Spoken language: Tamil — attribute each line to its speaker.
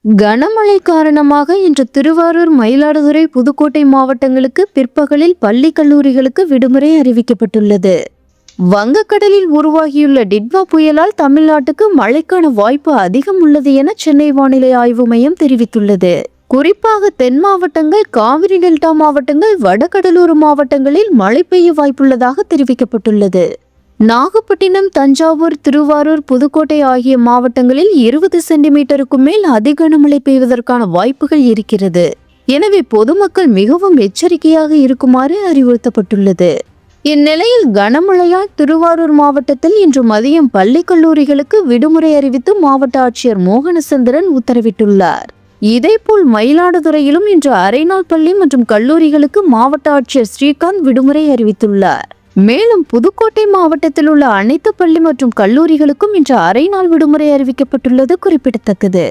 Speaker 1: கனமழை காரணமாக இன்று திருவாரூர், மயிலாடுதுறை, புதுக்கோட்டை மாவட்டங்களுக்கு பிற்பகலில் பள்ளி கல்லூரிகளுக்கு விடுமுறை அறிவிக்கப்பட்டுள்ளது. வங்கக்கடலில் உருவாகியுள்ள டிட்வா புயலால் தமிழ்நாட்டுக்கு மழைக்கான வாய்ப்பு அதிகம் உள்ளது என சென்னை வானிலை ஆய்வு மையம் தெரிவித்துள்ளது. குறிப்பாக தென் மாவட்டங்கள், காவிரி டெல்டா மாவட்டங்கள், வடகடலோர மாவட்டங்களில் மழை பெய்ய வாய்ப்புள்ளதாக தெரிவிக்கப்பட்டுள்ளது. நாகப்பட்டினம், தஞ்சாவூர், திருவாரூர், புதுக்கோட்டை ஆகிய மாவட்டங்களில் 20 சென்டிமீட்டருக்கும் மேல் அதி கனமழை பெய்வதற்கான வாய்ப்புகள் இருக்கிறது. எனவே பொதுமக்கள் மிகவும் எச்சரிக்கையாக இருக்குமாறு அறிவுறுத்தப்பட்டுள்ளது. இந்நிலையில் கனமழையால் திருவாரூர் மாவட்டத்தில் இன்று மதியம் பள்ளி கல்லூரிகளுக்கு விடுமுறை அறிவித்து மாவட்ட ஆட்சியர் மோகனசந்திரன் உத்தரவிட்டுள்ளார். இதேபோல் மயிலாடுதுறையிலும் இன்று அரைநாள் பள்ளி மற்றும் கல்லூரிகளுக்கு மாவட்ட ஆட்சியர் ஸ்ரீகாந்த் விடுமுறை அறிவித்துள்ளார். மேலும் புதுக்கோட்டை மாவட்டத்தில் உள்ள அனைத்து பள்ளி மற்றும் கல்லூரிகளுக்கும் இன்று அரை நாள் விடுமுறை அறிவிக்கப்பட்டுள்ளது குறிப்பிடத்தக்கது.